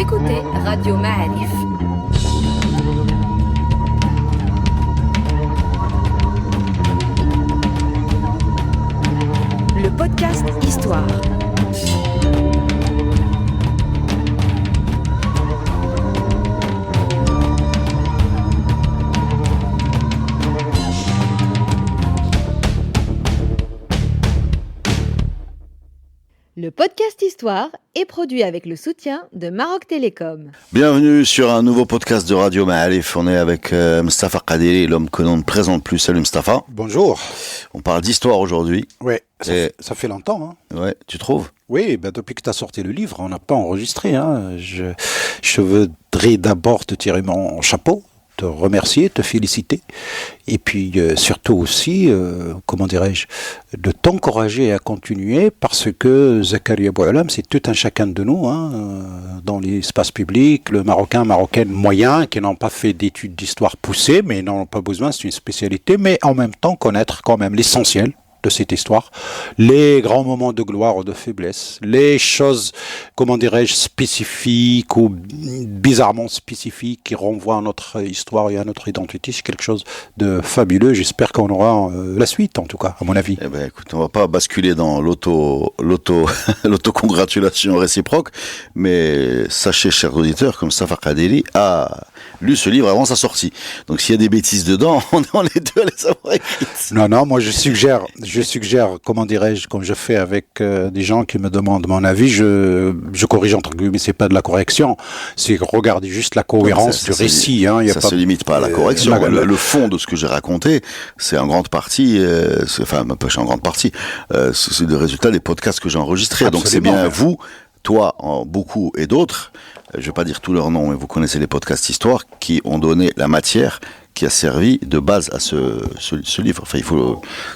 écoutez Radio Ma'arif. Le podcast Histoire. Le podcast Histoire est produit avec le soutien de Maroc Télécom. Bienvenue sur un nouveau podcast de Radio Ma'arif. On est avec Mustafa Qadiri, l'homme que l'on ne présente plus. Salut Mustafa. Bonjour. On parle d'histoire aujourd'hui. Oui, ça fait longtemps. Hein. Ouais, tu trouves ? Oui, depuis que tu as sorti le livre, on n'a pas enregistré. Hein. Je voudrais d'abord te tirer mon chapeau, te remercier, te féliciter, et puis surtout aussi, de t'encourager à continuer, parce que Zakaria Boualam, c'est tout un chacun de nous, dans l'espace public, le marocaine moyen, qui n'ont pas fait d'études d'histoire poussées, mais n'en ont pas besoin, c'est une spécialité, mais en même temps connaître quand même l'essentiel de cette histoire, les grands moments de gloire ou de faiblesse, les choses, spécifiques ou bizarrement spécifiques qui renvoient à notre histoire et à notre identité. C'est quelque chose de fabuleux. J'espère qu'on aura la suite, en tout cas, à mon avis. Eh ben, écoute, on va pas basculer dans l'autocongratulation réciproque, mais sachez, chers auditeurs, comme Mustafa Qadiri a lu ce livre avant sa sortie. Donc, s'il y a des bêtises dedans, on est deux à les avoir écrites. Non, moi, je suggère, comme je fais avec des gens qui me demandent mon avis, je corrige entre guillemets, c'est pas de la correction, c'est regarder juste la cohérence du récit. Ça se limite pas à la correction. Le fond de ce que j'ai raconté, c'est en grande partie, c'est le résultat des podcasts que j'ai enregistrés. Absolument. Donc c'est bien vous, toi, beaucoup et d'autres, je vais pas dire tous leurs noms, mais vous connaissez les podcasts histoire, qui ont donné la matière qui a servi de base à ce livre. Enfin,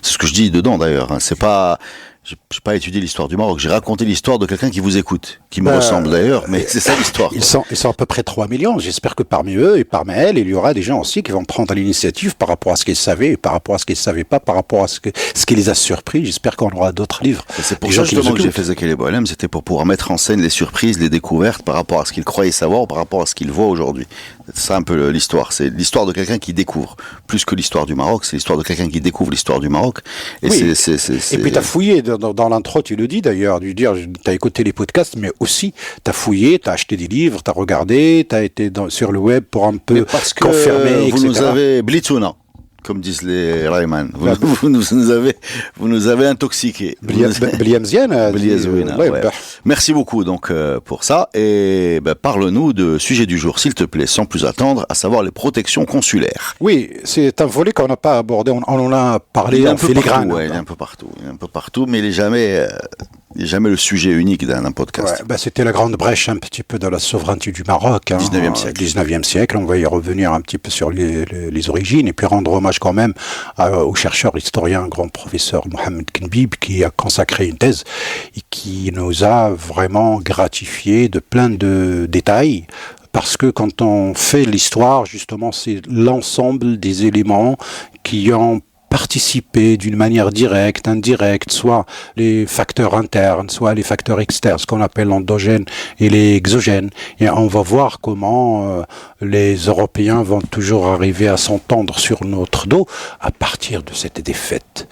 c'est ce que je dis dedans d'ailleurs. C'est pas, j'ai pas étudié l'histoire du Maroc. J'ai raconté l'histoire de quelqu'un qui vous écoute, qui me ressemble d'ailleurs, mais c'est ça l'histoire. Ils sont à peu près 3 millions. J'espère que parmi eux et parmi elles, il y aura des gens aussi qui vont prendre l'initiative par rapport à ce qu'ils savaient, et par rapport à ce qu'ils ne savaient pas, par rapport à ce qui les a surpris. J'espère qu'on aura d'autres livres. Et c'est pour ça justement que j'ai fait Zakaria Boualam, c'était pour pouvoir mettre en scène les surprises, les découvertes par rapport à ce qu'ils croyaient savoir, par rapport à ce qu'ils voient aujourd'hui. C'est ça un peu l'histoire. C'est l'histoire de quelqu'un qui découvre. Plus que l'histoire du Maroc, c'est l'histoire de quelqu'un qui découvre l'histoire du Maroc. Et oui. Et puis t'as fouillé dans l'intro, tu le dis d'ailleurs, t'as écouté les podcasts, mais aussi t'as fouillé, t'as acheté des livres, t'as regardé, t'as été sur le web pour un peu confirmer, vous etc. nous avez blitzouna, comme disent les Rayman. Vous nous avez intoxiqués. Merci beaucoup donc pour ça. Et parle-nous de sujet du jour, s'il te plaît, sans plus attendre, à savoir les protections consulaires. Oui, c'est un volet qu'on n'a pas abordé. On en a parlé en filigrane. Il est un peu partout, mais il est jamais le sujet unique d'un podcast. Ouais, c'était la grande brèche un petit peu de la souveraineté du Maroc. 19e siècle. On va y revenir un petit peu sur les origines et puis rendre hommage quand même au chercheur, historien, grand professeur Mohamed Kenbib, qui a consacré une thèse et qui nous a vraiment gratifié de plein de détails. Parce que quand on fait l'histoire, justement, c'est l'ensemble des éléments qui ont participer d'une manière directe, indirecte, soit les facteurs internes, soit les facteurs externes, ce qu'on appelle l'endogène et les exogènes. Et on va voir comment les Européens vont toujours arriver à s'entendre sur notre dos à partir de cette défaite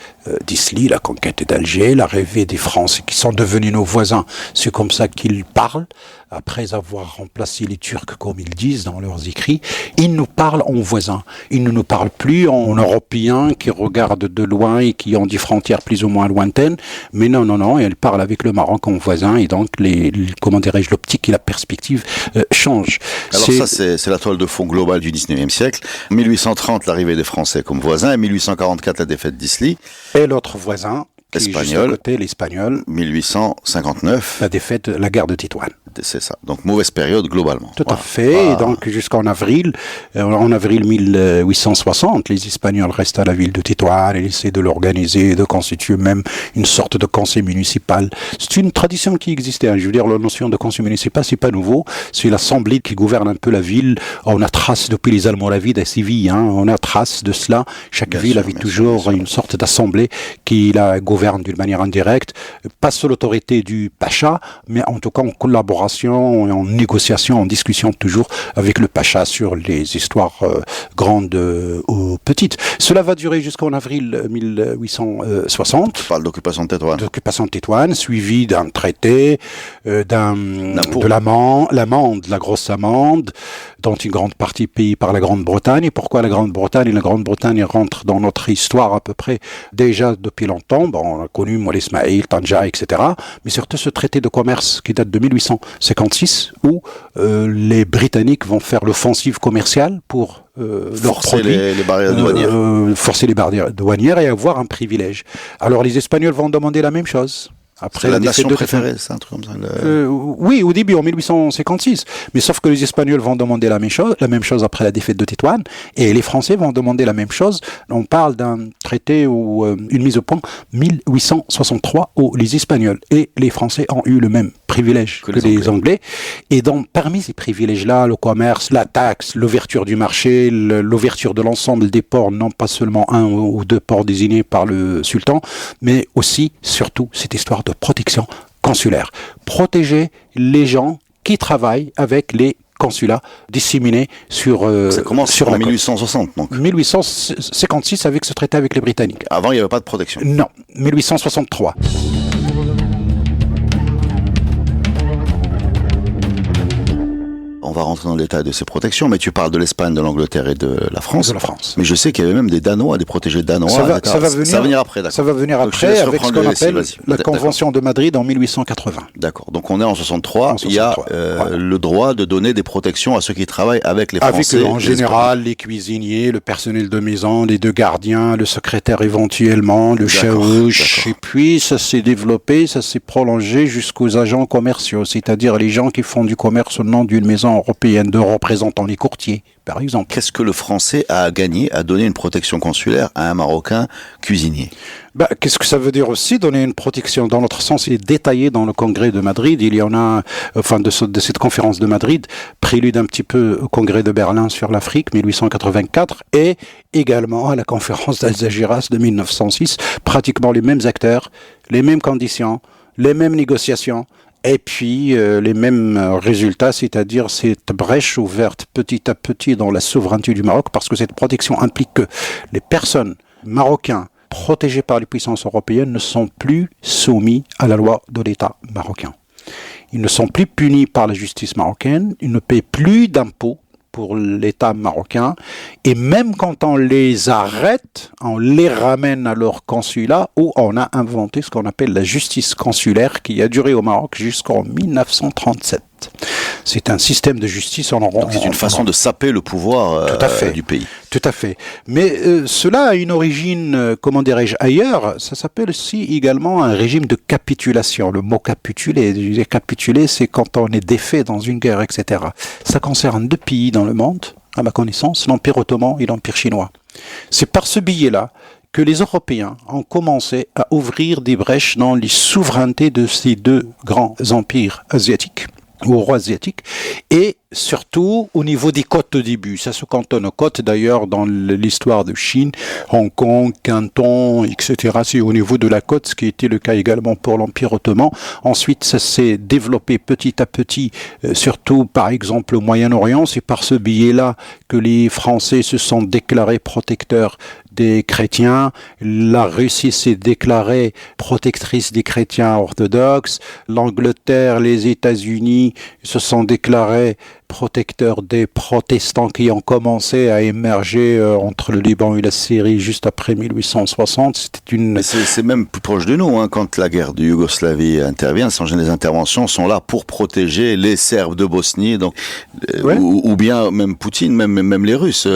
d'Isly, la conquête d'Alger, l'arrivée des Français qui sont devenus nos voisins. C'est comme ça qu'ils parlent. Après avoir remplacé les Turcs, comme ils disent dans leurs écrits, ils nous parlent en voisins. Ils ne nous parlent plus en Européens qui regardent de loin et qui ont des frontières plus ou moins lointaines. Mais non, ils parlent avec le Maroc en voisin et donc l'optique et la perspective changent. Alors c'est la toile de fond globale du 19e siècle. 1830, l'arrivée des Français comme voisins, et 1844, la défaite d'Isly. Et l'autre voisin, espagnol, côté, l'espagnol, 1859, la défaite, la guerre de Tétouan. C'est ça. Donc mauvaise période globalement. Tout à fait. Et donc jusqu'en avril, 1860, les Espagnols restent à la ville de Tétouan et essaient de l'organiser, de constituer même une sorte de conseil municipal. C'est une tradition qui existait. Je veux dire, la notion de conseil municipal, c'est pas nouveau. C'est l'assemblée qui gouverne un peu la ville. On a trace depuis les Almoravides à Séville. On a trace de cela. Chaque ville avait toujours une sorte d'assemblée qui la gouverne gouvernent d'une manière indirecte, pas sous l'autorité du pacha, mais en tout cas en collaboration, en négociation, en discussion toujours avec le pacha sur les histoires grandes ou petites. Cela va durer jusqu'en avril 1860. Tu parles d'occupation de Tétouan. D'occupation de Tétouan, suivi d'un traité, de l'amende, la grosse amende, dont une grande partie payée par la Grande-Bretagne. Et pourquoi la Grande-Bretagne? La Grande-Bretagne rentre dans notre histoire à peu près déjà depuis longtemps. Bon, on a connu Moulay Ismaïl, Tanja, etc. Mais surtout ce traité de commerce qui date de 1856, où les Britanniques vont faire l'offensive commerciale pour forcer les barrières douanières. Forcer les barrières douanières et avoir un privilège. Alors les Espagnols vont demander la même chose. Après la nation préférée, c'est un truc comme ça. Oui, au début, en 1856. Mais sauf que les Espagnols vont demander la même chose après la défaite de Tétouan, et les Français vont demander la même chose. On parle d'un traité ou une mise au point 1863 où les Espagnols et les Français ont eu le même privilège que les Anglais. Et donc, parmi ces privilèges-là, le commerce, la taxe, l'ouverture du marché, l'ouverture de l'ensemble des ports, non pas seulement un ou deux ports désignés par le sultan, mais aussi, surtout, cette histoire de protection consulaire. Protéger les gens qui travaillent avec les consulats disséminés sur ça commence sur en 1860 donc. 1856 avec ce traité avec les Britanniques. Avant, il n'y avait pas de protection. Non, 1863. On va rentrer dans le détail de ces protections, mais tu parles de l'Espagne, de l'Angleterre et de la France. De la France. Mais je sais qu'il y avait même des Danois, des protégés danois. Ça va venir après, d'accord. Ça va venir après avec ce qu'on appelle la Convention de Madrid en 1880. D'accord. Donc on est en 63. Il y a le droit de donner des protections à ceux qui travaillent avec les Français. Avec en général les cuisiniers, le personnel de maison, les deux gardiens, le secrétaire éventuellement, le chaouche. Et puis ça s'est développé, ça s'est prolongé jusqu'aux agents commerciaux, c'est-à-dire les gens qui font du commerce au nom d'une maison européenne, de représentants les courtiers, par exemple. Qu'est-ce que le Français a gagné à donner une protection consulaire à un Marocain cuisinier? Qu'est-ce que ça veut dire aussi, donner une protection? Dans notre sens, il est détaillé dans le congrès de Madrid. Il y en a, de cette conférence de Madrid, prélude un petit peu au congrès de Berlin sur l'Afrique, 1884, et également à la conférence d'Algéras de 1906. Pratiquement les mêmes acteurs, les mêmes conditions, les mêmes négociations, et puis les mêmes résultats, c'est-à-dire cette brèche ouverte petit à petit dans la souveraineté du Maroc, parce que cette protection implique que les personnes marocaines protégés par les puissances européennes ne sont plus soumis à la loi de l'État marocain. Ils ne sont plus punis par la justice marocaine, ils ne paient plus d'impôts pour l'État marocain, et même quand on les arrête, on les ramène à leur consulat, où on a inventé ce qu'on appelle la justice consulaire, qui a duré au Maroc jusqu'en 1937. C'est un système de justice Donc c'est une façon de saper le pouvoir du pays. Tout à fait. Mais cela a une origine, comment dirais-je, ailleurs. Ça s'appelle aussi également un régime de capitulation. Le mot capituler, c'est quand on est défait dans une guerre, etc. Ça concerne deux pays dans le monde, à ma connaissance, l'Empire ottoman et l'Empire chinois. C'est par ce biais-là que les Européens ont commencé à ouvrir des brèches dans les souverainetés de ces deux grands empires asiatiques, ou rois asiatiques, et surtout au niveau des côtes au début. Ça se cantonne aux côtes, d'ailleurs, dans l'histoire de Chine, Hong Kong, Canton, etc. C'est au niveau de la côte, ce qui était le cas également pour l'Empire ottoman. Ensuite, ça s'est développé petit à petit, surtout par exemple au Moyen-Orient. C'est par ce biais-là que les Français se sont déclarés protecteurs des chrétiens. La Russie s'est déclarée protectrice des chrétiens orthodoxes. L'Angleterre, les États-Unis se sont déclarés protecteurs des protestants qui ont commencé à émerger entre le Liban et la Syrie juste après 1860. C'est même plus proche de nous, hein, quand la guerre de Yougoslavie intervient. Les interventions sont là pour protéger les Serbes de Bosnie, donc, ou bien même Poutine, même les Russes.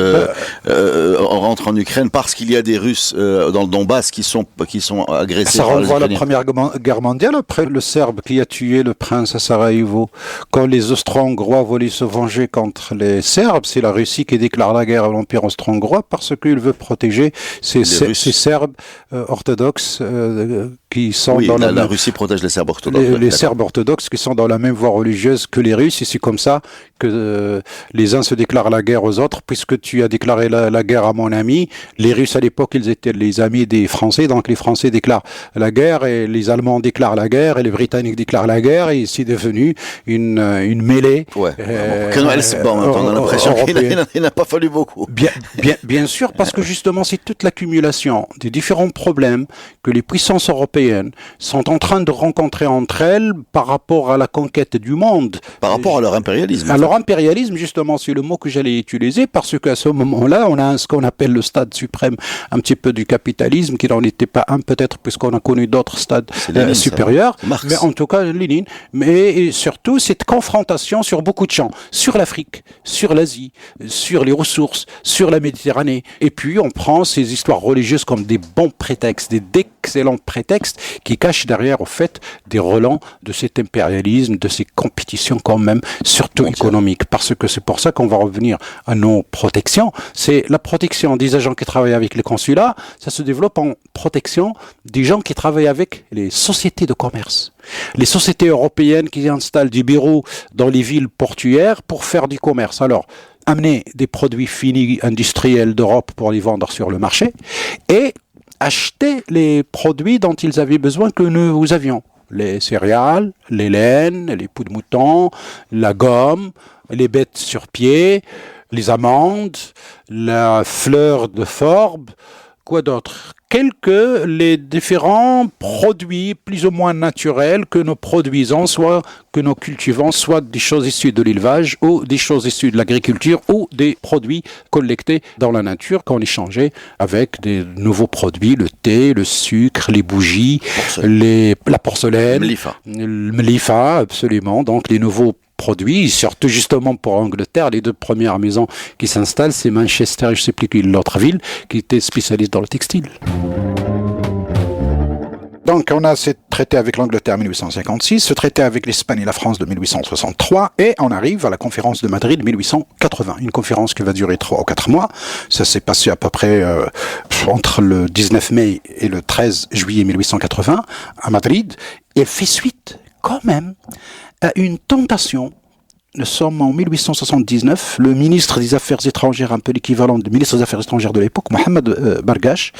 On rentre en Ukraine parce qu'il y a des Russes dans le Donbass qui sont agressés. Ça renvoie à la Première Guerre mondiale, après le Serbe qui a tué le prince à Sarajevo. Quand les Austro-Hongrois voulaient se venger contre les Serbes. C'est la Russie qui déclare la guerre à l'Empire austro-hongrois parce qu'il veut protéger ces Serbes orthodoxes qui sont dans la Russie protège les Serbes orthodoxes. Les Serbes orthodoxes qui sont dans la même voie religieuse que les Russes, et c'est comme ça que les uns se déclarent la guerre aux autres. Puisque tu as déclaré la guerre à mon ami, les Russes à l'époque, ils étaient les amis des Français, donc les Français déclarent la guerre et les Allemands déclarent la guerre et les Britanniques déclarent la guerre, et c'est devenu une mêlée. Ouais. On a l'impression qu'il n'a pas fallu beaucoup. Bien sûr, parce que justement, c'est toute l'accumulation des différents problèmes que les puissances européennes sont en train de rencontrer entre elles par rapport à la conquête du monde. Par rapport à leur impérialisme. À leur impérialisme, justement, c'est le mot que j'allais utiliser, parce qu'à ce moment-là, on a ce qu'on appelle le stade suprême un petit peu du capitalisme, qui n'en était pas un peut-être, puisqu'on a connu d'autres stades supérieurs. Mais en tout cas, Lénine. Mais surtout, cette confrontation sur beaucoup de champs. Sur l'Afrique, sur l'Asie, sur les ressources, sur la Méditerranée. Et puis, on prend ces histoires religieuses comme des bons prétextes, d'excellents prétextes qui cachent derrière, au fait, des relents de cet impérialisme, de ces compétitions quand même, surtout économiques. Parce que c'est pour ça qu'on va revenir à nos protections. C'est la protection des agents qui travaillent avec les consulats, ça se développe en protection des gens qui travaillent avec les sociétés de commerce. Les sociétés européennes qui installent des bureaux dans les villes portuaires pour faire du commerce. Alors, amener des produits finis industriels d'Europe pour les vendre sur le marché et acheter les produits dont ils avaient besoin que nous avions. Les céréales, les laines, les poux de mouton, la gomme, les bêtes sur pied, les amandes, la fleur de forbe, quoi d'autre ? Les différents produits plus ou moins naturels que nous produisons, soit que nous cultivons, soit des choses issues de l'élevage ou des choses issues de l'agriculture ou des produits collectés dans la nature qu'on échangeait avec des nouveaux produits, le thé, le sucre, les bougies, la porcelaine, le mlifa, absolument, donc les nouveaux produits, surtout justement pour Angleterre, les deux premières maisons qui s'installent, c'est Manchester et je ne sais plus l'autre ville, qui était spécialiste dans le textile. Donc, on a ce traité avec l'Angleterre en 1856, ce traité avec l'Espagne et la France de 1863, et on arrive à la conférence de Madrid 1880, une conférence qui va durer 3 ou 4 mois. Ça s'est passé à peu près entre le 19 mai et le 13 juillet 1880 à Madrid, et elle fait suite quand même à une tentation. Nous sommes en 1879, le ministre des Affaires étrangères, un peu l'équivalent du ministre des Affaires étrangères de l'époque, Mohamed Bargash,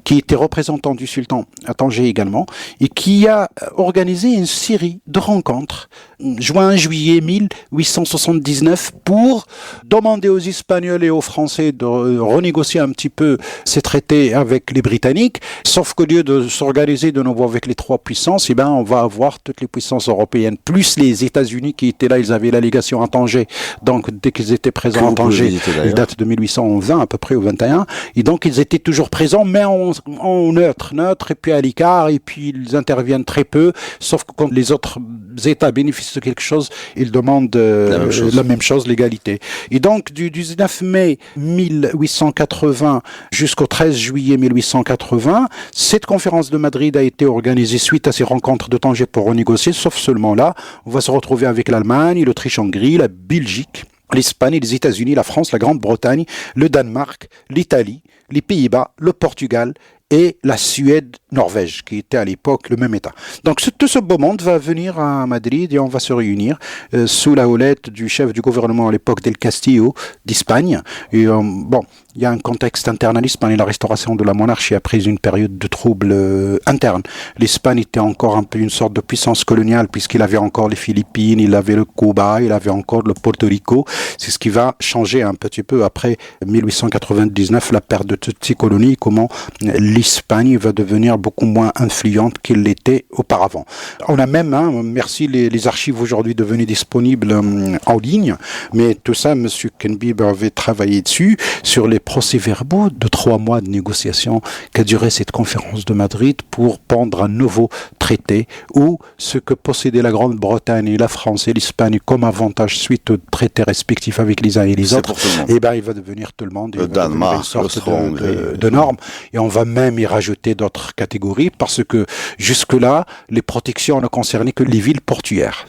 qui était représentant du sultan à Tanger également, et qui a organisé une série de rencontres, juin-juillet 1879, pour demander aux Espagnols et aux Français de renégocier un petit peu ces traités avec les Britanniques, sauf qu'au lieu de s'organiser de nouveau avec les trois puissances, on va avoir toutes les puissances européennes, plus les États-Unis qui étaient là, ils avaient l'allégation à Tanger, donc dès qu'ils étaient présents à Tanger, ils datent de 1820 à peu près au 21, et donc ils étaient toujours présents, mais en neutre, et puis à l'écart, et puis ils interviennent très peu, sauf que quand les autres États bénéficient de quelque chose, ils demandent la même chose, l'égalité. Et donc du 19 mai 1880 jusqu'au 13 juillet 1880, cette conférence de Madrid a été organisée suite à ces rencontres de Tanger pour renégocier, sauf seulement là, on va se retrouver avec l'Allemagne, l'Autriche-Hongrie, la Belgique, l'Espagne, les États-Unis, la France, la Grande-Bretagne, le Danemark, l'Italie, les Pays-Bas, le Portugal et la Suède, Norvège, qui était à l'époque le même État. Donc tout ce beau monde va venir à Madrid et on va se réunir sous la houlette du chef du gouvernement à l'époque del Castillo d'Espagne. Et il y a un contexte interne à l'Espagne. La restauration de la monarchie après une période de troubles internes. L'Espagne était encore un peu une sorte de puissance coloniale puisqu'il avait encore les Philippines, il avait le Cuba, il avait encore le Porto Rico. C'est ce qui va changer un petit peu après 1899, la perte de toutes ces colonies, comment l'Espagne va devenir beaucoup moins influente qu'elle l'était auparavant. On a même, merci les archives aujourd'hui devenues disponibles en ligne, mais tout ça, M. Kenbib avait travaillé dessus, sur les procès-verbaux de 3 mois de négociations qu'a duré cette conférence de Madrid pour pondre un nouveau traité où ce que possédait la Grande-Bretagne et la France et l'Espagne comme avantage suite aux traités respectifs avec les uns et les autres, il va devenir tout le monde, le Danemark, une sorte de normes, et on va même y rajouter d'autres catégories parce que jusque-là, les protections ne concernaient que les villes portuaires.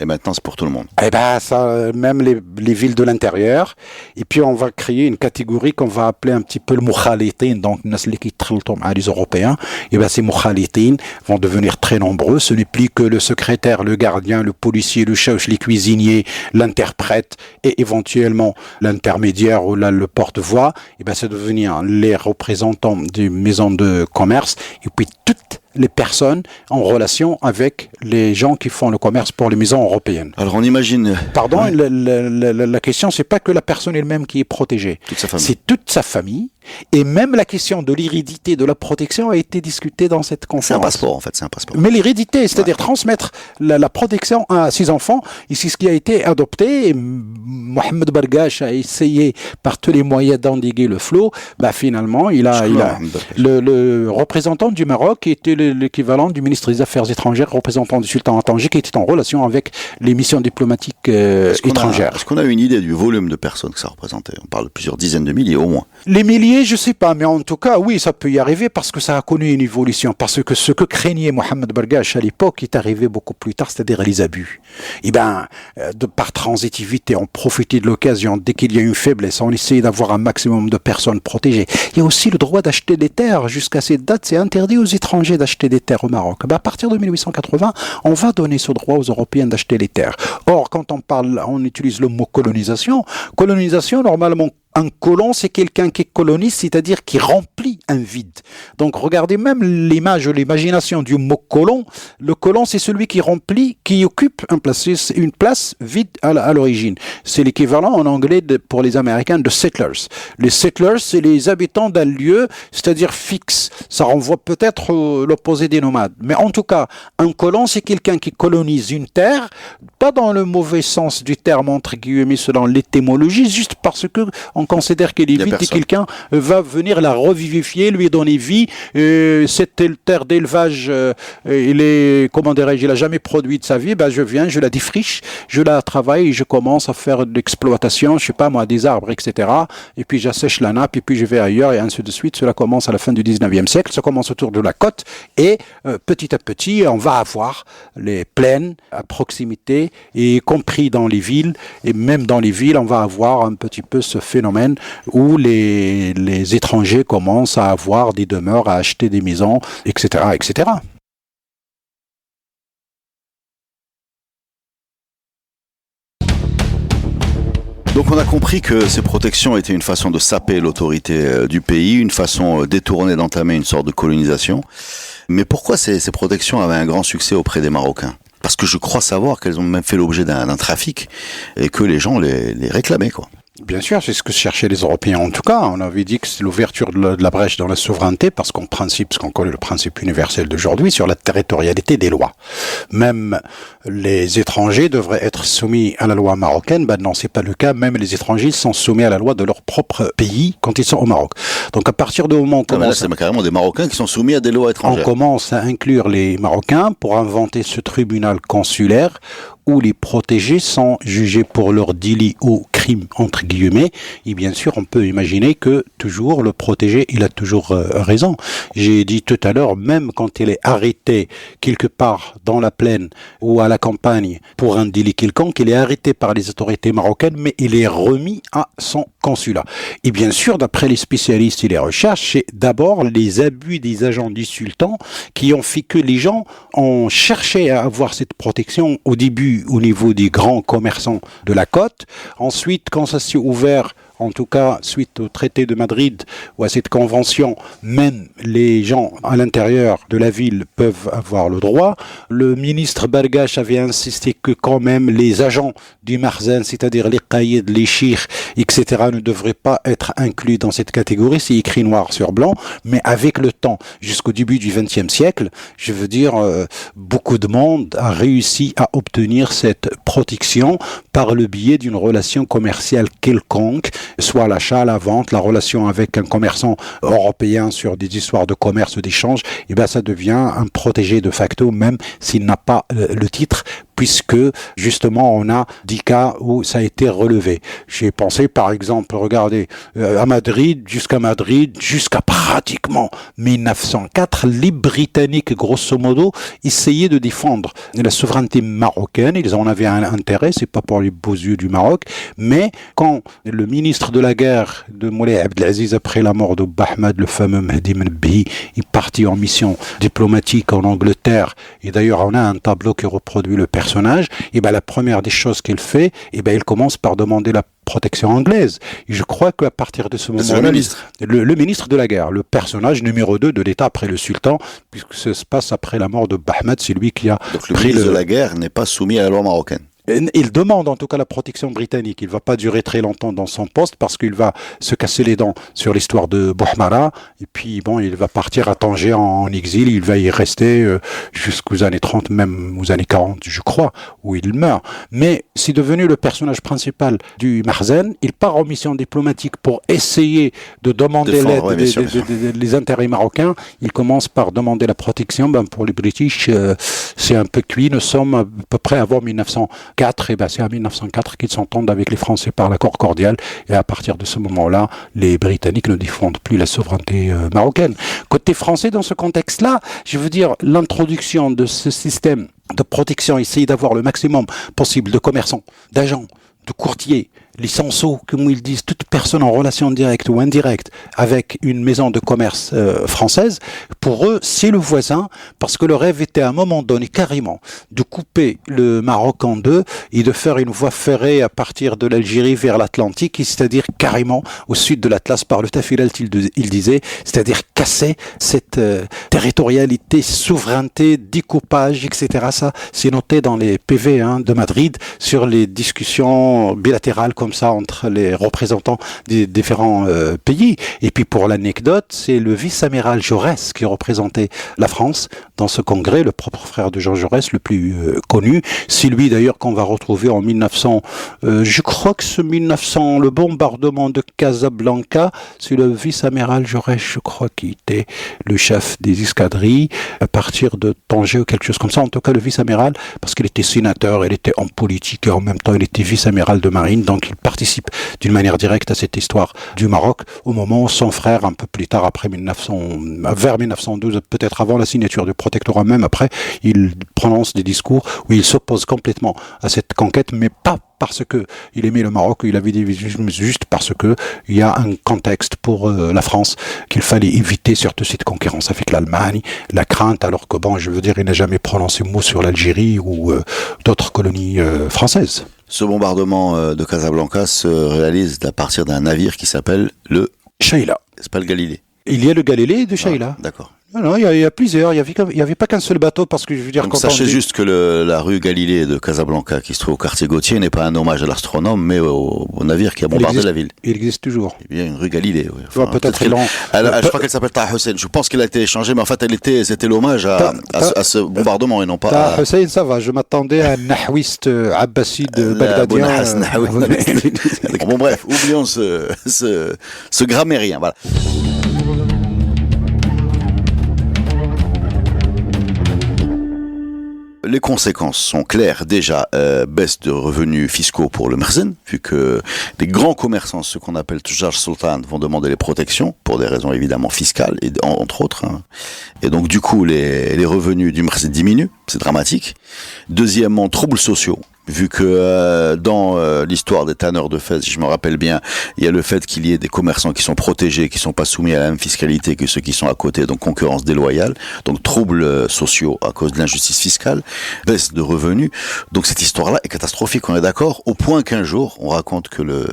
Et maintenant, c'est pour tout le monde. Eh ben, ça, même les villes de l'intérieur. Et puis, on va créer une catégorie qu'on va appeler un petit peu le mukhalitin. Donc, les Européens, et ben, ces mukhalitin vont devenir très nombreux. Ce n'est plus que le secrétaire, le gardien, le policier, le chef, les cuisiniers, l'interprète et éventuellement l'intermédiaire ou le porte-voix. Et ben, c'est devenir les représentants des maisons de commerce. Et puis, toutes les personnes en relation avec les gens qui font le commerce pour les maisons européennes. Alors on imagine... Pardon, ouais. La question, c'est pas que la personne elle-même qui est protégée. Toute sa famille. C'est toute sa famille. Et même la question de l'hérédité de la protection a été discutée dans cette conférence. C'est un passeport, en fait, c'est un passeport. Mais l'hérédité, c'est-à-dire transmettre la protection à ses enfants, et c'est ce qui a été adopté. Et Mohamed Bargash a essayé par tous les moyens d'endiguer le flot. Bah, finalement, le représentant du Maroc était l'équivalent du ministre des Affaires étrangères, représentant du sultan à Tanger, qui était en relation avec les missions diplomatiques étrangères. Est-ce qu'on a une idée du volume de personnes que ça représentait? On parle de plusieurs dizaines de milliers au moins. Les milliers, je sais pas, mais en tout cas, oui, ça peut y arriver parce que ça a connu une évolution. Parce que ce que craignait Mohamed Bargash à l'époque est arrivé beaucoup plus tard, c'est-à-dire les abus. Et ben, par transitivité, on profitait de l'occasion. Dès qu'il y a une faiblesse, on essayait d'avoir un maximum de personnes protégées. Il y a aussi le droit d'acheter des terres. Jusqu'à cette date, c'est interdit aux étrangers d'acheter des terres au Maroc. Ben, à partir de 1880, on va donner ce droit aux Européens d'acheter les terres. Or, quand on utilise le mot colonisation. Colonisation, normalement, un colon, c'est quelqu'un qui colonise, c'est-à-dire qui remplit un vide. Donc, regardez même l'image, l'imagination du mot colon. Le colon, c'est celui qui remplit, qui occupe une place vide à l'origine. C'est l'équivalent en anglais pour les Américains de settlers. Les settlers, c'est les habitants d'un lieu, c'est-à-dire fixe. Ça renvoie peut-être l'opposé des nomades. Mais en tout cas, un colon, c'est quelqu'un qui colonise une terre, pas dans le mauvais sens du terme, entre guillemets, selon l'étymologie, juste parce que on considère qu'elle est vide et quelqu'un va venir la revivifier, lui donner vie. Cette terre d'élevage, il a jamais produit de sa vie. Ben, je viens, je la défriche, je la travaille et je commence à faire de l'exploitation, je sais pas moi, des arbres, etc. Et puis j'assèche la nappe et puis je vais ailleurs et ainsi de suite. Cela commence à la fin du 19e siècle. Ça commence autour de la côte et petit à petit, on va avoir les plaines à proximité et y compris dans les villes. Et même dans les villes, on va avoir un petit peu ce phénomène où les étrangers commencent à avoir des demeures, à acheter des maisons, etc., etc. Donc on a compris que ces protections étaient une façon de saper l'autorité du pays, une façon détournée d'entamer une sorte de colonisation. Mais pourquoi ces protections avaient un grand succès auprès des Marocains? Parce que je crois savoir qu'elles ont même fait l'objet d'un trafic et que les gens les réclamaient, quoi. Bien sûr, c'est ce que cherchaient les Européens. En tout cas, on avait dit que c'est l'ouverture de la brèche dans la souveraineté, parce qu'on connaît le principe universel d'aujourd'hui sur la territorialité des lois. Même les étrangers devraient être soumis à la loi marocaine. Ben non, c'est pas le cas. Même les étrangers sont soumis à la loi de leur propre pays quand ils sont au Maroc. Donc à partir du moment où c'est carrément des Marocains qui sont soumis à des lois étrangères. On commence à inclure les Marocains pour inventer ce tribunal consulaire où les protégés sont jugés pour leur délit ou crime, entre guillemets, et bien sûr, on peut imaginer que toujours le protégé, il a toujours raison. J'ai dit tout à l'heure, même quand il est arrêté quelque part dans la plaine ou à la campagne pour un délit quelconque, il est arrêté par les autorités marocaines, mais il est remis à son consulat. Et bien sûr, d'après les spécialistes et les recherches, c'est d'abord les abus des agents du sultan qui ont fait que les gens ont cherché à avoir cette protection au début au niveau des grands commerçants de la côte. Ensuite, quand ça s'est ouvert, en tout cas suite au traité de Madrid ou à cette convention, même les gens à l'intérieur de la ville peuvent avoir le droit. Le ministre Bargash avait insisté que quand même les agents du Marzen, c'est-à-dire les qaïds, les chirs, etc., ne devraient pas être inclus dans cette catégorie. C'est écrit noir sur blanc, mais avec le temps, jusqu'au début du XXe siècle, je veux dire, beaucoup de monde a réussi à obtenir cette protection par le biais d'une relation commerciale quelconque, soit l'achat, la vente, la relation avec un commerçant européen sur des histoires de commerce ou d'échange, et ben ça devient un protégé de facto, même s'il n'a pas le titre, puisque justement on a 10 cas où ça a été relevé. J'ai pensé par exemple, regardez, jusqu'à pratiquement 1904, les Britanniques grosso modo essayaient de défendre la souveraineté marocaine. Ils en avaient un intérêt, c'est pas pour les beaux yeux du Maroc, mais quand le ministre de la guerre de Moulay Abdelaziz, après la mort de Bahmad, le fameux Mehdi Menbhi, est parti en mission diplomatique en Angleterre, et d'ailleurs on a un tableau qui reproduit le personnage, et la première des choses qu'il fait, il commence par demander la protection anglaise. Et je crois qu'à partir de ce moment-là, le ministre de la guerre, le personnage numéro 2 de l'État après le sultan, puisque ça se passe après la mort de Bahmad, c'est lui qui a donc le ministre de la guerre n'est pas soumis à la loi marocaine. Il demande en tout cas la protection britannique. Il ne va pas durer très longtemps dans son poste parce qu'il va se casser les dents sur l'histoire de Bouhmara. Et puis il va partir à Tanger en exil. Il va y rester jusqu'aux années 30, même aux années 40, je crois, où il meurt. Mais c'est devenu le personnage principal du Makhzen. Il part en mission diplomatique pour essayer de demander l'aide des intérêts marocains. Il commence par demander la protection. Pour les British, c'est un peu cuit. Nous sommes à peu près avant 1904, et c'est en 1904 qu'ils s'entendent avec les Français par l'accord cordial, et à partir de ce moment-là, les Britanniques ne défendent plus la souveraineté marocaine. Côté français, dans ce contexte-là, je veux dire, l'introduction de ce système de protection, essayer d'avoir le maximum possible de commerçants, d'agents, de courtiers, licenceaux, comme ils disent, toute personne en relation directe ou indirecte avec une maison de commerce française, pour eux, c'est le voisin, parce que le rêve était à un moment donné carrément de couper le Maroc en deux et de faire une voie ferrée à partir de l'Algérie vers l'Atlantique, c'est-à-dire carrément au sud de l'Atlas par le Tafilalt, il disait, c'est-à-dire casser cette territorialité, souveraineté, découpage, etc. Ça, c'est noté dans les PV de Madrid sur les discussions bilatérales comme ça entre les représentants des différents pays. Et puis pour l'anecdote, c'est le vice-amiral Jaurès qui représentait la France dans ce congrès, le propre frère de Jean Jaurès, le plus connu. C'est lui d'ailleurs qu'on va retrouver en 1900, je crois que ce 1900, le bombardement de Casablanca, c'est le vice-amiral Jaurès, je crois, qui était le chef des escadrilles à partir de Tanger ou quelque chose comme ça. En tout cas, le vice-amiral, parce qu'il était sénateur, il était en politique et en même temps il était vice-amiral de marine, donc il participe d'une manière directe à cette histoire du Maroc au moment où son frère, un peu plus tard, après vers 1912, peut-être avant la signature du protectorat, même après, il prononce des discours où il s'oppose complètement à cette conquête, mais pas parce que il aimait le Maroc, il avait dit juste parce que il y a un contexte pour la France qu'il fallait éviter, surtout cette concurrence avec l'Allemagne, la crainte, alors que il n'a jamais prononcé mot sur l'Algérie ou d'autres colonies françaises. Ce bombardement de Casablanca se réalise à partir d'un navire qui s'appelle le Sheila. C'est pas le Galilée. Il y a le Galilée de Sheila. D'accord. Non, il y a plusieurs. Il y avait pas qu'un seul bateau, parce que je veux dire. Donc sachez juste que la rue Galilée de Casablanca, qui se trouve au quartier Gauthier, n'est pas un hommage à l'astronome, mais au navire qui a bombardé la ville. Il existe toujours. Il y a une rue Galilée. Oui. Enfin, peut-être je crois qu'elle s'appelle Taha Hussein. Je pense qu'elle a été échangée, mais en fait, c'était l'hommage à ce bombardement et non pas. Taha Hussein, ça va. Je m'attendais à un nahwiste abbaside bagdadien. Bon, bref, oublions ce grammairien. Voilà. Les conséquences sont claires. Déjà, baisse de revenus fiscaux pour le Makhzen, vu que les grands commerçants, ceux qu'on appelle Tujar Sultan, vont demander les protections, pour des raisons évidemment fiscales, et entre autres. Et donc du coup, les revenus du Makhzen diminuent, c'est dramatique. Deuxièmement, troubles sociaux. Vu que dans l'histoire des tanneurs de Fès, si je me rappelle bien, il y a le fait qu'il y ait des commerçants qui sont protégés, qui sont pas soumis à la même fiscalité que ceux qui sont à côté, donc concurrence déloyale, donc troubles sociaux à cause de l'injustice fiscale, baisse de revenus. Donc cette histoire-là est catastrophique, on est d'accord, au point qu'un jour, on raconte que le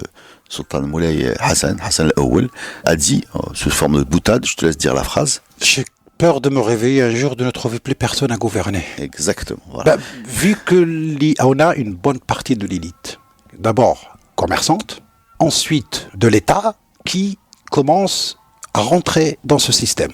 Sultan Moulay Hassan al-Awwal a dit, sous forme de boutade, je te laisse dire la phrase. Peur de me réveiller un jour de ne trouver plus personne à gouverner. Exactement. Voilà. Vu qu'on a une bonne partie de l'élite, d'abord commerçante, ensuite de l'État qui commence à rentrer dans ce système.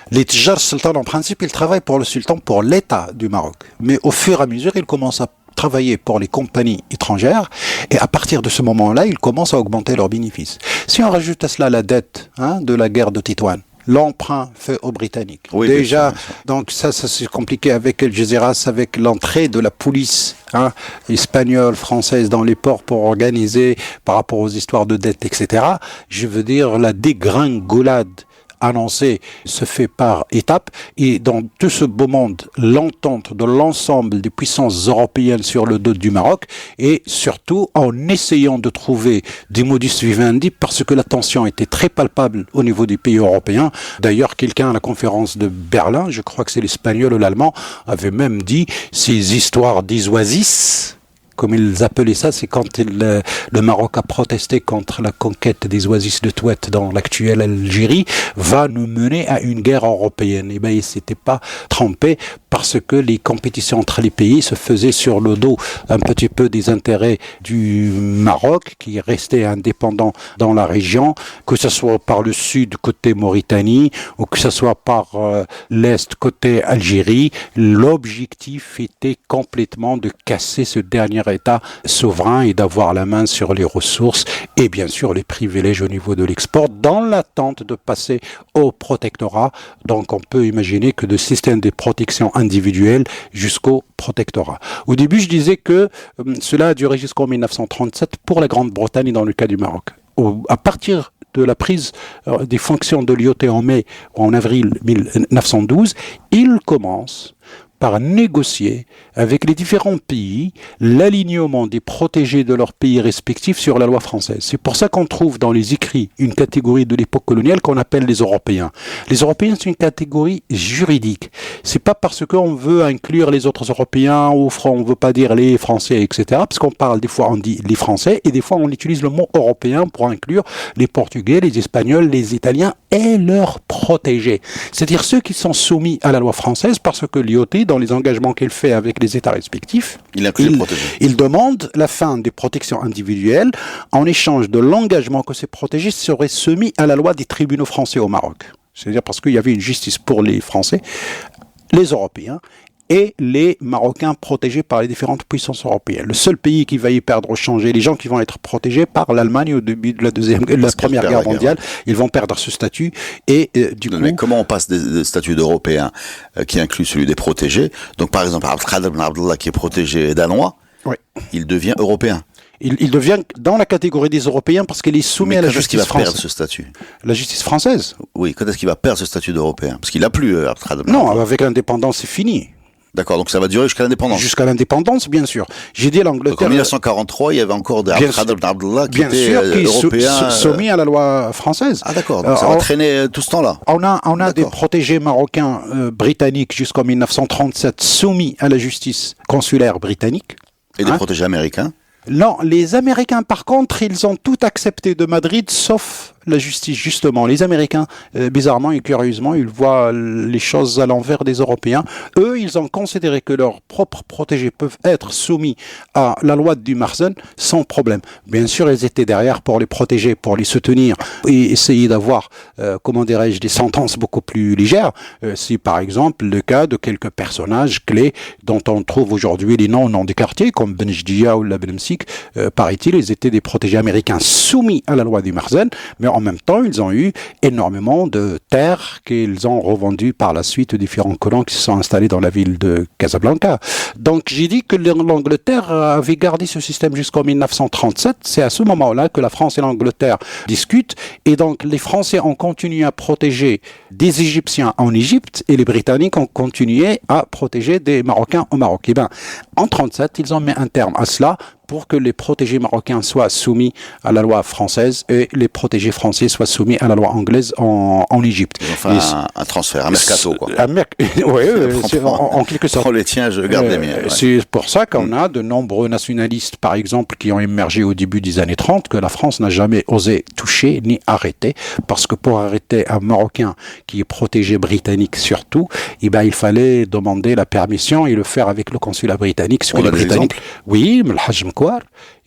Les Tjar Sultan, en principe, ils travaillent pour le sultan, pour l'État du Maroc. Mais au fur et à mesure, ils commencent à travailler pour les compagnies étrangères, et à partir de ce moment-là, ils commencent à augmenter leurs bénéfices. Si on rajoute à cela la dette de la guerre de Tétouan, l'emprunt fait aux Britanniques. Oui, déjà, donc ça c'est compliqué avec Algeciras, avec l'entrée de la police espagnole, française dans les ports pour organiser par rapport aux histoires de dettes, etc. Je veux dire, la dégringolade annoncé se fait par étapes, et dans tout ce beau monde, l'entente de l'ensemble des puissances européennes sur le dos du Maroc, et surtout en essayant de trouver des modus vivendi, parce que la tension était très palpable au niveau des pays européens. D'ailleurs, quelqu'un à la conférence de Berlin, je crois que c'est l'Espagnol ou l'Allemand, avait même dit ces histoires d'Isoisis, comme ils appelaient ça, c'est quand le Maroc a protesté contre la conquête des oasis de Touet dans l'actuelle Algérie, va nous mener à une guerre européenne. Et bien, ils ne s'étaient pas trompés, parce que les compétitions entre les pays se faisaient sur le dos un petit peu des intérêts du Maroc, qui restait indépendant dans la région, que ce soit par le sud côté Mauritanie, ou que ce soit par l'est côté Algérie. L'objectif était complètement de casser ce dernier État souverain et d'avoir la main sur les ressources et bien sûr les privilèges au niveau de l'export, dans l'attente de passer au protectorat. Donc on peut imaginer que de système de protection individuelle jusqu'au protectorat. Au début, je disais que cela a duré jusqu'en 1937 pour la Grande-Bretagne et dans le cas du Maroc. À partir de la prise des fonctions de l'IOT en avril 1912, il commence par négocier avec les différents pays l'alignement des protégés de leurs pays respectifs sur la loi française. C'est pour ça qu'on trouve dans les écrits une catégorie de l'époque coloniale qu'on appelle les Européens. Les Européens, c'est une catégorie juridique. C'est pas parce qu'on veut inclure les autres Européens ou on veut pas dire les Français, etc. Parce qu'on parle, des fois on dit les Français, et des fois on utilise le mot européen pour inclure les Portugais, les Espagnols, les Italiens et leurs protégés. C'est-à-dire ceux qui sont soumis à la loi française, parce que l'IOT, dans les engagements qu'il fait avec les États respectifs, il demande la fin des protections individuelles en échange de l'engagement que ces protégés seraient soumis à la loi des tribunaux français au Maroc. C'est-à-dire parce qu'il y avait une justice pour les Français, les Européens et les Marocains protégés par les différentes puissances européennes. Le seul pays qui va y perdre, changer, les gens qui vont être protégés par l'Allemagne au début de la Première Guerre mondiale, ils vont perdre ce statut. Et mais comment on passe des statuts d'Européens qui incluent celui des protégés? Donc par exemple, Abdelkader Ben Abdallah, qui est protégé danois, oui, il devient européen. Il devient dans la catégorie des Européens parce qu'il est soumis à la justice française. Quand est-ce qu'il va perdre ce statut? La justice française? Oui, quand est-ce qu'il va perdre ce statut d'Européen? Parce qu'il n'a plus Abdelkader Ben Abdallah. Non, avec l'indépendance, c'est fini. D'accord, donc ça va durer jusqu'à l'indépendance. Jusqu'à l'indépendance, bien sûr. J'ai dit l'Angleterre. Donc en 1943, il y avait encore des Abdelkader Ben Abdallah qui étaient européens. Soumis à la loi française. Ah d'accord, donc ça va traîner tout ce temps-là. On a des protégés marocains britanniques jusqu'en 1937 soumis à la justice consulaire britannique. Et des protégés américains? Non, les Américains, par contre, ils ont tout accepté de Madrid, sauf la justice, justement. Les Américains, bizarrement et curieusement, ils voient les choses à l'envers des Européens. Eux, ils ont considéré que leurs propres protégés peuvent être soumis à la loi du Marsden sans problème. Bien sûr, ils étaient derrière pour les protéger, pour les soutenir et essayer d'avoir, des sentences beaucoup plus légères. C'est par exemple le cas de quelques personnages clés dont on trouve aujourd'hui les noms des quartiers, comme Benjdia ou la Benemsik, paraît-il, ils étaient des protégés américains soumis à la loi du Marsden, mais en même temps, ils ont eu énormément de terres qu'ils ont revendues par la suite aux différents colons qui se sont installés dans la ville de Casablanca. Donc, j'ai dit que l'Angleterre avait gardé ce système jusqu'en 1937. C'est à ce moment-là que la France et l'Angleterre discutent. Et donc, les Français ont continué à protéger des Égyptiens en Égypte et les Britanniques ont continué à protéger des Marocains au Maroc. Et bien, en 1937, ils ont mis un terme à cela pour que les protégés marocains soient soumis à la loi française et les protégés français soient soumis à la loi anglaise en Égypte. Enfin, un transfert, un mercato, quoi. Oui, en quelque sorte. Prends les tiens, je garde les miens. Ouais. C'est pour ça qu'on a de nombreux nationalistes, par exemple, qui ont émergé au début des années 30, que la France n'a jamais osé toucher ni arrêter, parce que pour arrêter un Marocain qui est protégé britannique surtout, il fallait demander la permission et le faire avec le consulat britannique. On a des exemples? Oui, mais le Hajj Mkouar,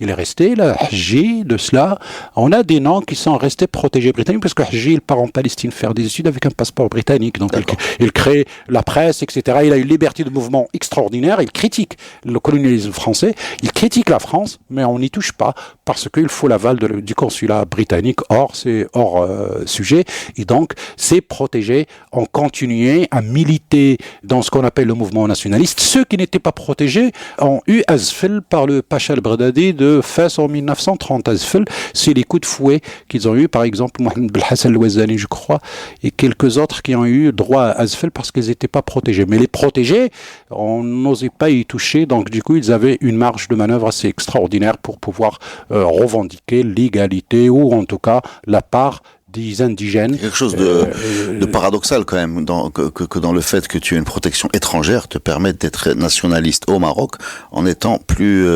il est resté, le Hajji, de cela. On a des noms qui sont restés protégés britanniques, parce que Hajji, il part en Palestine faire des études avec un passeport britannique. Donc, il crée la presse, etc. Il a une liberté de mouvement extraordinaire. Il critique le colonialisme français. Il critique la France, mais on n'y touche pas, parce qu'il faut l'aval du consulat britannique. Or, c'est hors sujet. Et donc, ces protégés ont continué à militer dans ce qu'on appelle le mouvement nationaliste. Ceux qui n'étaient pas protégés ont eu Azfel par le Pacha al-Baghdadi de Fès en 1930. Azfel, c'est les coups de fouet qu'ils ont eu, par exemple Mohamed Belhassan al-Wazani, je crois, et quelques autres qui ont eu droit à Azfel parce qu'ils n'étaient pas protégés. Mais les protégés, on n'osait pas y toucher, donc du coup, ils avaient une marge de manœuvre assez extraordinaire pour pouvoir revendiquer l'égalité ou en tout cas la part des indigènes. Quelque chose de paradoxal quand même, que dans le fait que tu aies une protection étrangère te permette d'être nationaliste au Maroc en étant plus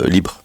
libre.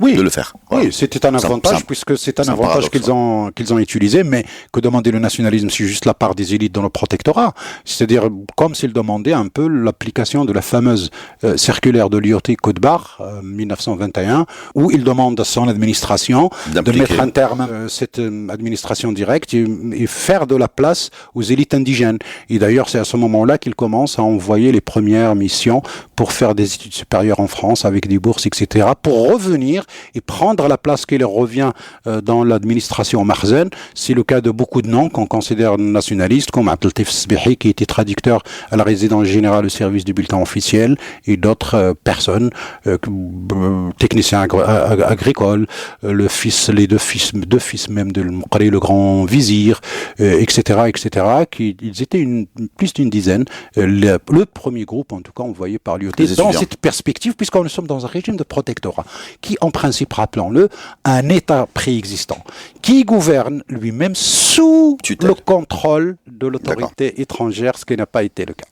Oui, de le faire. Voilà. Oui, c'était un avantage puisque c'est un avantage qu'ils ont utilisé, mais que demander le nationalisme, c'est juste la part des élites dans le protectorat. C'est-à-dire comme s'ils demandaient un peu l'application de la fameuse circulaire de Lyoté Côte-Barre 1921, où ils demandent à son administration de mettre un terme à cette administration directe et faire de la place aux élites indigènes. Et d'ailleurs, c'est à ce moment-là qu'ils commencent à envoyer les premières missions pour faire des études supérieures en France avec des bourses, etc., pour revenir et prendre la place qui leur revient dans l'administration Marzen. C'est le cas de beaucoup de noms qu'on considère nationalistes, comme Abdeltif Sbihi, qui était traducteur à la résidence générale au service du bulletin officiel, et d'autres personnes, techniciens agricoles, les deux fils même de Mouqari, le grand vizir, etc., ils étaient plus d'une dizaine. Le premier groupe, en tout cas, envoyé par Lyoté, dans cette perspective, puisqu'on sommes dans un régime de protectorat, qui en principe, rappelons-le, un État préexistant, qui gouverne lui-même sous le contrôle de l'autorité étrangère, ce qui n'a pas été le cas.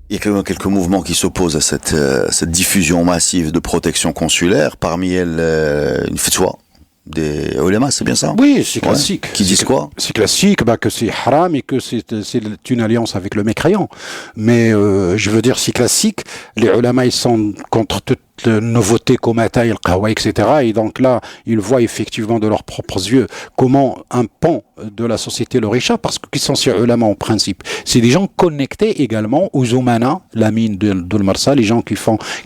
Il y a quand même quelques mouvements qui s'opposent à cette diffusion massive de protection consulaire, parmi elles une fatwa des oulémas, c'est bien ça? Oui, c'est classique. Qui disent quoi? C'est classique, que c'est haram et que c'est une alliance avec le mécréant. Mais je veux dire, c'est classique. Les oulémas, ils sont contre toute nouveauté comme Ataï, el Qawa, etc. Et donc là, ils voient effectivement de leurs propres yeux comment un pan de la société leur échappe, parce qu'ils sont ces ulama en principe. C'est des gens connectés également aux Oumana, la mine de Marsa, les gens qui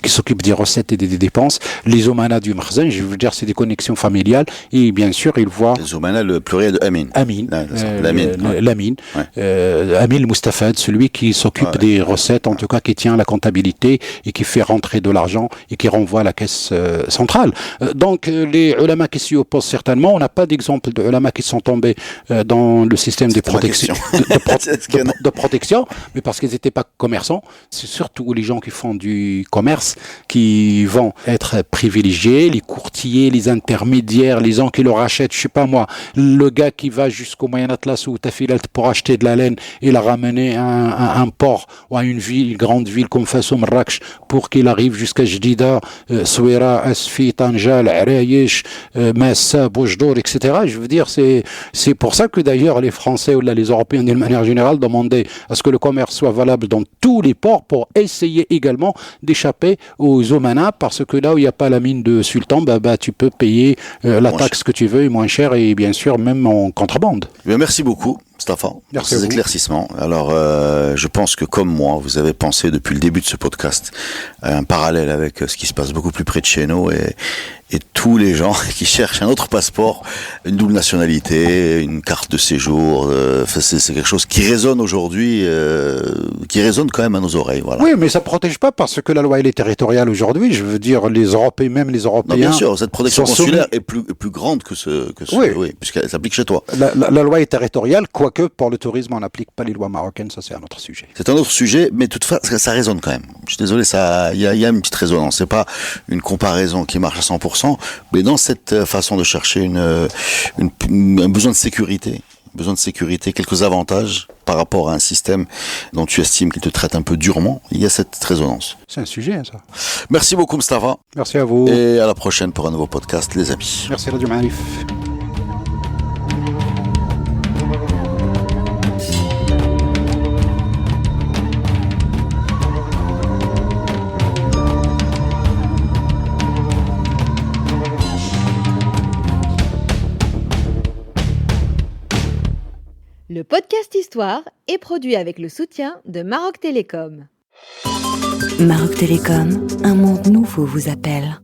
s'occupent des recettes et des dépenses, les Oumana du Marzen, je veux dire, c'est des connexions familiales, et bien sûr, ils voient... Les Oumana, le pluriel de Amin. L'Amin. Amin Moustafad, celui qui s'occupe des recettes, en tout cas, qui tient la comptabilité et qui fait rentrer de l'argent et qui renvoie à la caisse centrale. Donc, les ulama qui s'y opposent certainement, on n'a pas d'exemple de ulama qui sont tombés dans le système de protection, de protection, mais parce qu'ils n'étaient pas commerçants. C'est surtout les gens qui font du commerce qui vont être privilégiés, les courtiers, les intermédiaires, les gens qui leur achètent, je sais pas moi, le gars qui va jusqu'au Moyen Atlas ou Tafilat pour acheter de la laine et la ramener à un port ou à une grande ville comme Faso Marrakech pour qu'il arrive jusqu'à Jdida, Souira, Asfi, Tanjal, Arayesh, Massa, Boujdour, etc. Je veux dire, c'est pour ça que d'ailleurs les Français ou les Européens d'une manière générale demandaient à ce que le commerce soit valable dans tous les ports pour essayer également d'échapper aux Omanas, parce que là où il n'y a pas la mine de Sultan, tu peux payer la taxe que tu veux et moins cher, et bien sûr même en contrebande. Merci beaucoup, Mustapha, pour ces éclaircissements. Alors, je pense que comme moi, vous avez pensé depuis le début de ce podcast à un parallèle avec ce qui se passe beaucoup plus près de chez nous et tous les gens qui cherchent un autre passeport, une double nationalité, une carte de séjour. C'est quelque chose qui résonne aujourd'hui, qui résonne quand même à nos oreilles. Voilà. Oui, mais ça protège pas parce que la loi elle est territoriale aujourd'hui. Je veux dire, les Européens, même les Européens. Non, bien sûr, cette protection consulaire est plus grande que ce oui, puisqu'elle s'applique chez toi. La loi est territoriale, quoique pour le tourisme, on n'applique pas les lois marocaines. Ça, c'est un autre sujet. C'est un autre sujet, mais toutefois, ça résonne quand même. Je suis désolé, il y a une petite résonance. C'est pas une comparaison qui marche à 100%. Mais dans cette façon de chercher un besoin de sécurité, quelques avantages par rapport à un système dont tu estimes qu'il te traite un peu durement, il y a cette résonance. C'est un sujet, ça. Merci beaucoup, Mustapha. Merci à vous. Et à la prochaine pour un nouveau podcast, les amis. Merci, Radio Ma'arif. Le podcast Histoire est produit avec le soutien de Maroc Télécom. Maroc Télécom, un monde nouveau vous appelle.